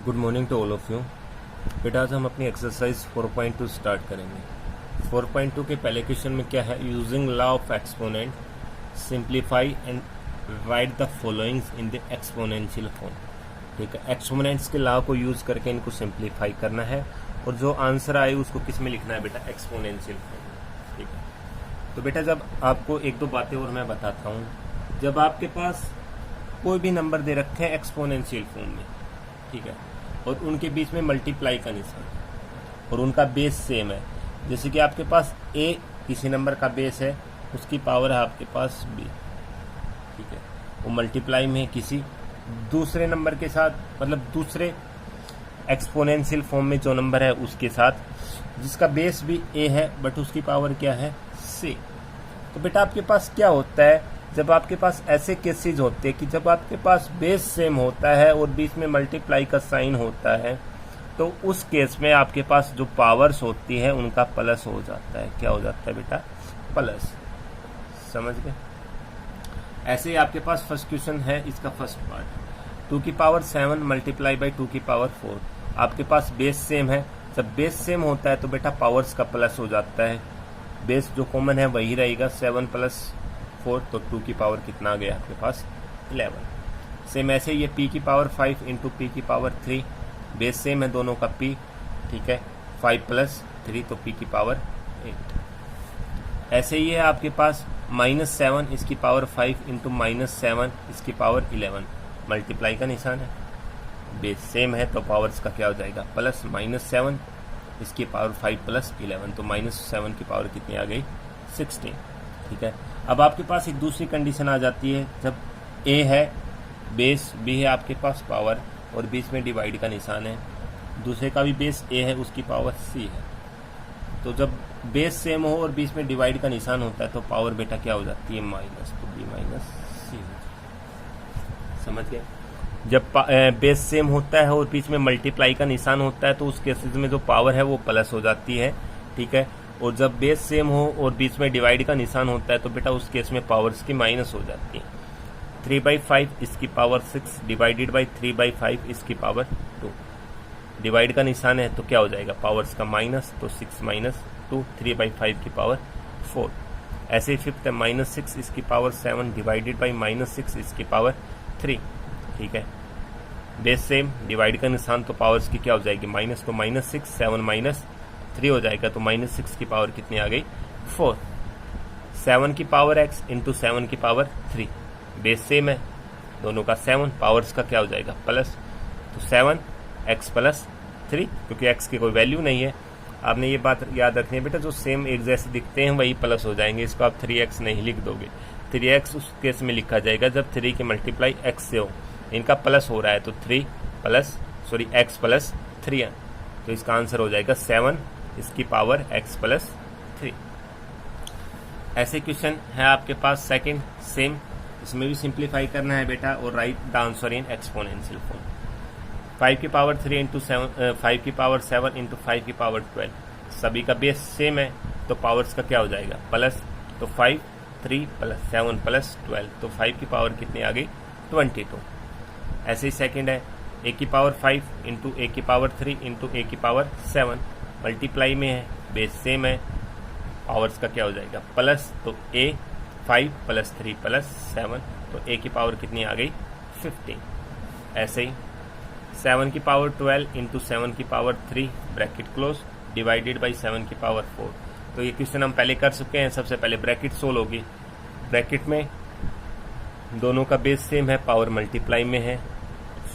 Good morning to all of you. बेटा आज हम अपनी एक्सरसाइज 4.2 स्टार्ट करेंगे। 4.2 के पहले क्वेश्चन में क्या है, using law of exponent simplify and right the followings in the exponential form. ठीक है, एक्सपोनेंट्स के लॉ को यूज करके इनको सिंप्लीफाई करना है और जो आंसर आए उसको किस में लिखना है बेटा, एक्सपोनेंशियल फॉर्म। ठीक है, तो बेटा जब आपको एक दो बातें और मैं बताता हूँ, जब आपके पास कोई भी नंबर दे रखे हैं एक्सपोनेंशियल फॉर्म में, ठीक है, और उनके बीच में मल्टीप्लाई का निशान और उनका बेस सेम है, जैसे कि आपके पास a किसी नंबर का बेस है, उसकी पावर है आपके पास b, ठीक है, वो मल्टीप्लाई में है किसी दूसरे नंबर के साथ, मतलब दूसरे एक्सपोनेंशियल फॉर्म में जो नंबर है उसके साथ जिसका बेस भी a है बट उसकी पावर क्या है, c। तो बेटा आपके पास क्या होता है, जब आपके पास ऐसे केसेस होते हैं कि जब आपके पास बेस सेम होता है और बीच में मल्टीप्लाई का साइन होता है, तो उस केस में आपके पास जो पावर्स होती है उनका प्लस हो जाता है। क्या हो जाता है बेटा, प्लस। समझ गए। ऐसे ही आपके पास फर्स्ट क्वेश्चन है, इसका फर्स्ट पार्ट 2 की पावर 7 मल्टीप्लाई बाई 2 की पावर 4। आपके पास बेस सेम है, जब बेस सेम होता है तो बेटा पावर्स का प्लस हो जाता है, बेस जो कॉमन है वही रहेगा, 7 प्लस 4, तो 2 की पावर कितना आ गया आपके पास, 11। सेम ऐसे ये p की पावर 5 इंटू पी की पावर 3, बेस सेम है दोनों का p, ठीक है, 5 प्लस 3 तो p की पावर 8। ऐसे ही है आपके पास -7 इसकी पावर 5 इंटू -7 इसकी पावर 11, मल्टीप्लाई का निशान है, बेस सेम है तो पावर्स का क्या हो जाएगा, प्लस। -7 इसकी पावर 5 प्लस 11, तो -7 की पावर कितनी आ गई, 16। ठीक है, अब आपके पास एक दूसरी कंडीशन आ जाती है, जब a है बेस, b है आपके पास पावर और बीच में डिवाइड का निशान है, दूसरे का भी बेस a है उसकी पावर c है, तो जब बेस सेम हो और बीच में डिवाइड का निशान होता है तो पावर बेटा क्या हो जाती है, माइनस, तो b माइनस c। समझ गए। जब बेस सेम होता है और बीच में मल्टीप्लाई का निशान होता है तो उस केसेस में जो पावर है वो प्लस हो जाती है, ठीक है, और जब बेस सेम हो और बीच में डिवाइड का निशान होता है तो बेटा उस केस में पावर्स की माइनस हो जाती है। 3/5 इसकी पावर 6 डिवाइडेड बाई 3/5 इसकी पावर 2, डिवाइड का निशान है तो क्या हो जाएगा, पावर्स का माइनस, तो 6 माइनस 2, 3/5 की पावर 4। ऐसे ही फिफ्थ है -6 इसकी पावर 7 डिवाइडेड बाई -6 इसकी पावर 3, ठीक है, बेस सेम, डिवाइड का निशान तो पावर्स की क्या हो जाएगी, माइनस, तो -6 7 -3 हो जाएगा, तो -6 की पावर कितनी आ गई, 4। 7 की पावर x इंटू 7 की पावर 3, बेस सेम है दोनों का 7, पावर्स का क्या हो जाएगा, प्लस, तो 7x प्लस 3, क्योंकि x की कोई वैल्यू नहीं है। आपने ये बात याद रखनी है बेटा, जो सेम एक जैसे दिखते हैं वही प्लस हो जाएंगे, इसको आप 3x नहीं लिख दोगे, 3x उस केस में लिखा जाएगा जब 3 की मल्टीप्लाई x से हो, इनका प्लस हो रहा है तो x प्लस 3 है, तो इसका आंसर हो जाएगा 7 इसकी पावर x प्लस 3। ऐसे क्वेश्चन है आपके पास सेकंड, सेम, इसमें भी सिंप्लीफाई करना है बेटा और right the answer in exponential form. 5 की पावर 3 इंटू 7, 5 की पावर 7 इंटू 5 की पावर 12, सभी का बेस सेम है तो पावर्स का क्या हो जाएगा, प्लस, तो 5 3 प्लस 7 प्लस 12, तो 5 की पावर कितनी आ गई, 22। ऐसे ही सेकंड है a की पावर 5 इंटू a की पावर 3 इंटू a की पावर 7, मल्टीप्लाई में है, बेस सेम है, पावर्स का क्या हो जाएगा, प्लस, तो a 5 प्लस 3 प्लस 7, तो a की पावर कितनी आ गई, 15। ऐसे ही 7 की पावर 12 इंटू 7 की power 3 bracket close divided by 7 की पावर 4, तो ये क्वेश्चन हम पहले कर चुके हैं। सबसे पहले ब्रैकेट सोल्व होगी, ब्रैकेट में दोनों का बेस सेम है, पावर मल्टीप्लाई में है,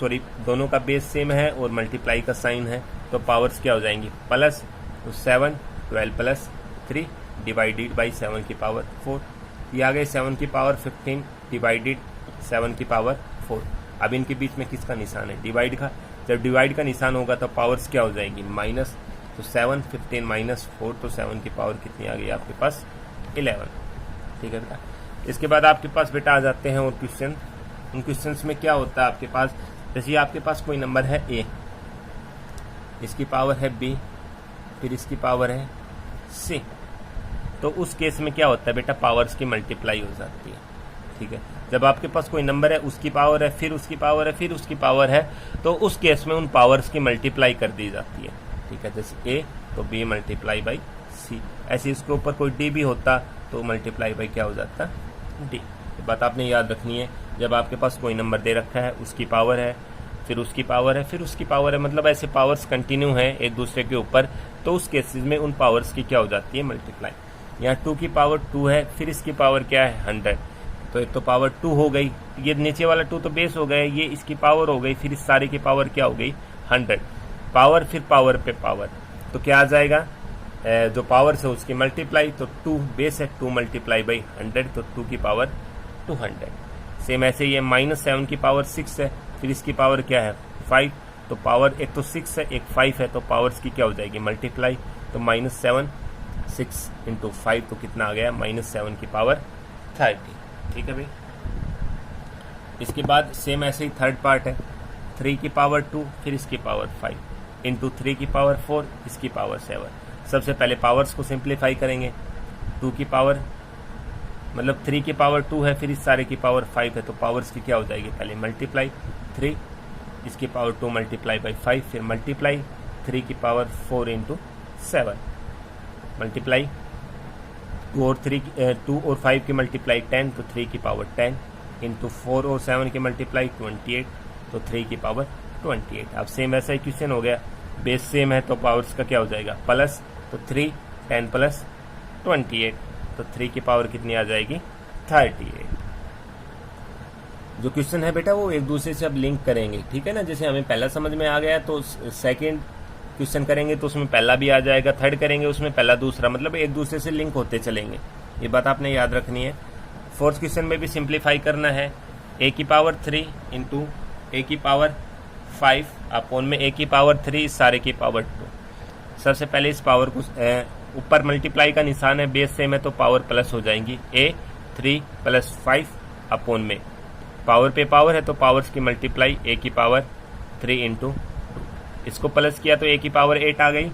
सॉरी दोनों का बेस सेम है और मल्टीप्लाई का साइन है, तो पावर्स क्या हो जाएंगी, प्लस, तो 7 12 प्लस 3 डिवाइडेड बाई 7 की पावर 4, ये आ गए 7 की पावर 15 डिवाइडेड 7 की पावर 4। अब इनके बीच में किसका निशान है, डिवाइड का, जब डिवाइड का निशान होगा तो पावर्स क्या हो जाएगी, माइनस, तो 7 15 माइनस 4, तो 7 की पावर कितनी आ गई आपके पास, 11। ठीक है बेटा। इसके बाद आपके पास बेटा आ जाते हैं और क्वेश्चन, उन क्वेश्चंस में क्या होता है आपके पास, जैसे आपके पास कोई नंबर है a, इसकी पावर है b, फिर इसकी पावर है c, तो उस केस में क्या होता है बेटा, पावर्स की मल्टीप्लाई हो जाती है, ठीक है। जब आपके पास कोई नंबर है, उसकी पावर है, फिर उसकी पावर है, फिर उसकी पावर है, तो उस केस में उन पावर्स की मल्टीप्लाई कर दी जाती है। ठीक है, जैसे ए तो बी मल्टीप्लाई बाई सी, ऐसे इसके ऊपर कोई डी भी होता तो मल्टीप्लाई बाई क्या हो जाता, डी। बात आपने याद रखनी है, जब आपके पास कोई नंबर दे रखा है, उसकी पावर है, फिर उसकी पावर है, फिर उसकी पावर है, मतलब ऐसे पावर्स कंटिन्यू हैं एक दूसरे के ऊपर, तो उस केसेस में उन पावर्स की क्या हो जाती है, मल्टीप्लाई। यहाँ 2 की पावर 2 है, फिर इसकी पावर क्या है, 100, तो एक तो पावर 2 हो गई, ये नीचे वाला 2 तो बेस हो गए, ये इसकी पावर हो गई, फिर इस सारे की पावर क्या हो गई, 100, पावर फिर पावर पे पावर, तो क्या आ जाएगा, जो पावर है उसकी मल्टीप्लाई, तो 2 बेस है, 2 मल्टीप्लाई बाई 100, तो 2 की पावर 200। सेम ऐसे ये -7 की पावर 6 है, फिर इसकी पावर क्या है, 5, तो पावर एक तो 6 है, एक 5 है, तो पावर्स की क्या हो जाएगी, मल्टीप्लाई, तो -7, 6 इंटू 5, तो कितना आ गया, -7 की पावर 30। ठीक है भाई। इसके बाद सेम ऐसे ही थर्ड पार्ट है, 3 की पावर 2, फिर इसकी पावर 5, इंटू 3 की पावर 4, इसकी पावर 7। सबसे पहले पावर्स को सिंप्लीफाई करेंगे, 2 की पावर मतलब 3 की पावर 2 है, फिर इस सारे की पावर 5 है, तो पावर्स की क्या हो जाएगी, पहले मल्टीप्लाई 3, इसकी पावर 2 मल्टीप्लाई बाई 5, फिर मल्टीप्लाई 3 की पावर 4 इंटू 7, मल्टीप्लाई 2 और 5 की मल्टीप्लाई 10, तो 3 की पावर 10 इंटू 4 और 7 की मल्टीप्लाई 28, तो 3 की पावर 28। अब सेम ऐसा इक्वेशन हो गया, बेस सेम है तो पावर्स का क्या हो जाएगा, प्लस, तो 3 10 प्लस 28, तो 3 की पावर कितनी आ जाएगी, 38। जो क्वेश्चन है बेटा वो एक दूसरे से अब लिंक करेंगे, ठीक है ना, जैसे हमें पहला समझ में आ गया तो सेकंड क्वेश्चन करेंगे तो उसमें पहला भी आ जाएगा, थर्ड करेंगे उसमें पहला दूसरा, मतलब एक दूसरे से लिंक होते चलेंगे, ये बात आपने याद रखनी है। फोर्थ क्वेश्चन में भी सिंप्लीफाई करना है, a की पावर 3 इंटू a की पावर 5 अपॉन में a की पावर 3 सारे की पावर 2। सबसे पहले इस पावर को ऊपर मल्टीप्लाई का निशान है, बेस सेम है तो पावर प्लस हो जाएंगी, a 3 प्लस 5 अपॉन में पावर पे पावर है तो पावर्स की मल्टीप्लाई, a की पावर 3 इंटू, इसको प्लस किया तो a की पावर 8 आ गई,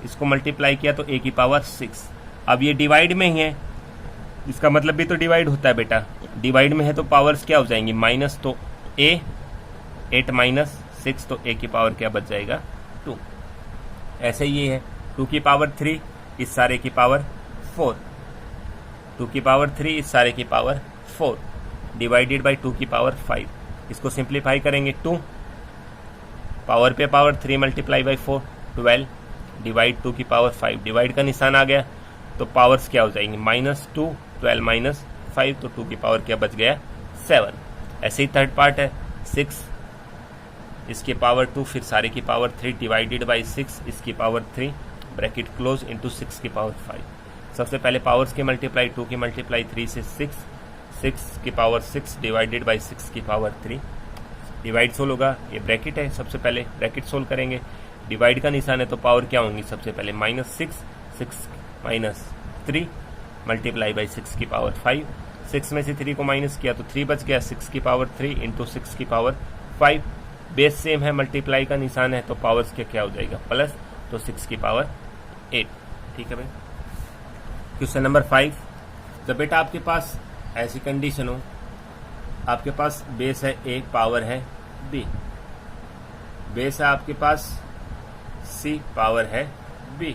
इसको मल्टीप्लाई किया तो a की पावर 6। अब ये डिवाइड में ही है, इसका मतलब भी तो डिवाइड होता है बेटा, डिवाइड में है तो पावर्स क्या हो जाएंगी, माइनस, तो a 8 माइनस 6, तो a की पावर क्या बच जाएगा, 2। ऐसे ही ये है 2 की पावर 3 इस सारे की पावर 4, 2 की पावर 3 इस सारे की पावर 4 डिवाइडेड बाई 2 की पावर 5। इसको सिंप्लीफाई करेंगे, 2 पावर पे पावर 3 मल्टीप्लाई बाई 4 12 डिवाइड 2 की पावर 5, डिवाइड का निशान आ गया तो पावर्स क्या हो जाएंगी, -2 12 माइनस 5, तो 2 की पावर क्या बच गया, 7। ऐसे ही थर्ड पार्ट है, 6 इसकी पावर 2 फिर सारे की पावर 3 डिवाइडेड बाई 6 इसकी पावर 3 ब्रैकेट क्लोज इंटू 6 की पावर 5। सबसे पहले पावर्स की मल्टीप्लाई, 2 की मल्टीप्लाई 3 से 6 की पावर 6 डिवाइडेड बाई 6 की पावर 3, डिवाइड सोल्व होगा, ये ब्रैकेट है, सबसे पहले ब्रैकेट सोल्व करेंगे, डिवाइड का निशान है तो पावर क्या होंगी, सबसे पहले -6 माइनस 3 मल्टीप्लाई बाई 6 की पावर 5, 6 में से 3 को माइनस किया तो 3 बच गया, 6 की पावर 3 इंटू 6 की पावर 5, बेस सेम है, मल्टीप्लाई का निशान है तो पावर्स क्या हो जाएगा, प्लस, तो 6 की पावर 8। ठीक है भाई। क्वेश्चन नंबर 5, जब बेटा आपके पास ऐसी कंडीशन हो, आपके पास बेस है a, पावर है b, बेस है आपके पास c, पावर है b,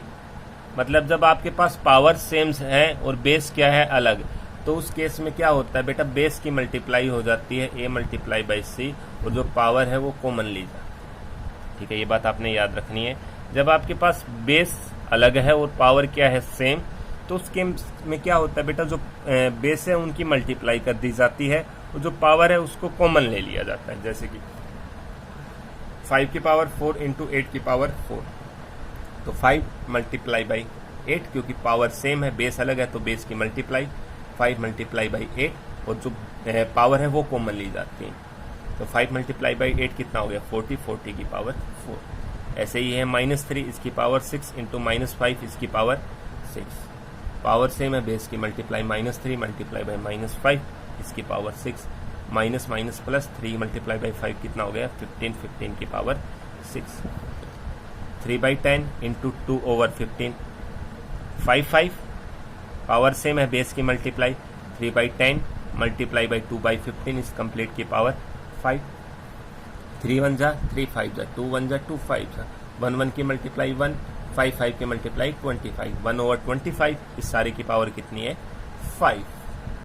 मतलब जब आपके पास पावर सेम है और बेस क्या है अलग, तो उस केस में क्या होता है बेटा, बेस की मल्टीप्लाई हो जाती है a मल्टीप्लाई बाई सी, और जो पावर है वो कॉमन ली जाती है। ठीक है, ये बात आपने याद रखनी है। जब आपके पास बेस अलग है और पावर क्या है सेम, तो उस केस में क्या होता है बेटा, जो बेस है उनकी मल्टीप्लाई कर दी जाती है और जो पावर है उसको कॉमन ले लिया जाता है। जैसे कि 5 की पावर 4 इंटू 8 की पावर 4, तो 5 मल्टीप्लाई बाई 8, क्योंकि पावर सेम है, बेस अलग है तो बेस की मल्टीप्लाई 5 मल्टीप्लाई बाई 8, और जो पावर है वो कॉमन ली जाती है, तो 5 मल्टीप्लाई बाई 8 कितना हो गया, 40 की पावर 4। ऐसे ही है -3 इसकी पावर 6 इंटू -5 इसकी पावर 6, पावर सेम है, बेस की मल्टीप्लाई -3 मल्टीप्लाई बाई -5 इसकी power 6, minus minus plus 3 multiply by 5 कितना हो गया, 15 की पावर 6, 3/10 इंटू 2/15, 5 पावर सेम है, बेस की multiply 3/10 multiply by 2/15 is complete की पावर 5। 3 1 जा 3 5 जा 2 1 जा 2 5 जा 1 1 की मल्टीप्लाई 1, 5 5 की मल्टीप्लाई 25, 1/25 इस सारे की पावर कितनी है 5।